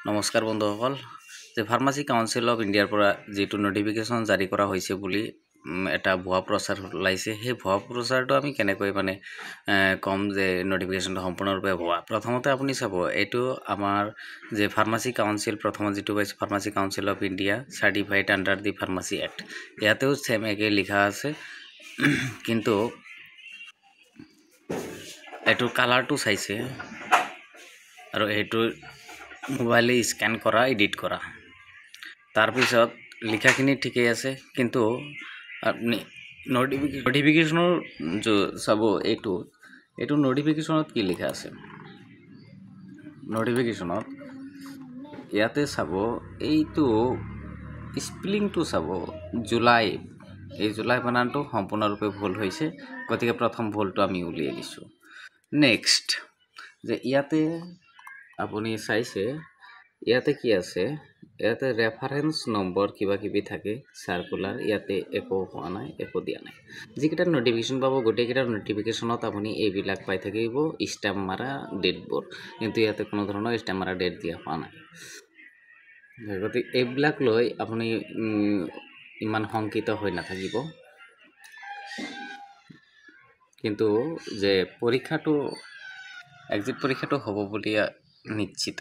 নমস্কাৰ বন্ধুসকল যে ফাৰ্মাসী কাউন্সিল অফ ইণ্ডিয়াৰ পৰা যেটো নোটিফিকেশন জাৰি কৰা হৈছে বুলি এটা ভুৱা প্ৰচাৰ লাইছে সেই ভুৱা প্ৰচাৰটো আমি কেনেকৈ মানে কম যে নোটিফিকেশনটো সম্পূৰ্ণৰূপে ভুৱা প্ৰথমতে আপুনি চাব এটো আমাৰ যে ফাৰ্মাসী কাউন্সিল প্ৰথমত যেটো পাইছে pharmacy council of India certified under the pharmacy act ইয়াতেও সেম একে লিখা আছে কিন্তু এটো কালাৰটো চাইছে আৰু এটো মোবাইলে স্ক্যান কৰা এডিট কৰা তাৰ পিছত লিখাখিনি ঠিকই আছে কিন্তু আপনি নোটিফিকেশনৰ যে চাব এটো নোটিফিকেশনত কি লিখা আছে নোটিফিকেশনত ইয়াতে চাব এইটো স্পেলিংটো চাব জুলাই এই জুলাই বানানটো সম্পূৰ্ণৰূপে ভুল হৈছে গতিকে প্ৰথম ভুলটো আমি উলিয়াই দিছো নেক্সট যে ইয়াতে আপুনি চাইছে ইয়াতে কি আছে ইয়াতে ৰেফাৰেন্স নম্বৰ কিবা কিবি থাকে সাৰ্কুলাৰ ইয়াতে একো হোৱা নাই একো দিয়া নাই যিকেইটা নোটিফিকেশন পাব গোটেইকেইটা নোটিফিকেশনত আপুনি এইবিলাক পাই থাকিব স্ট্যাম্প মাৰা ডেটবোৰ কিন্তু ইয়াতে কোনো ধৰণৰ স্ট্যাম্প মাৰা ডেট দিয়া হোৱা নাই গতিকে এইবিলাক লৈ আপুনি ইমান শংকিত হৈ নাথাকিব কিন্তু যে পৰীক্ষাটো এক্সিট পৰীক্ষাটো হ'ব বুলি নিশ্চিত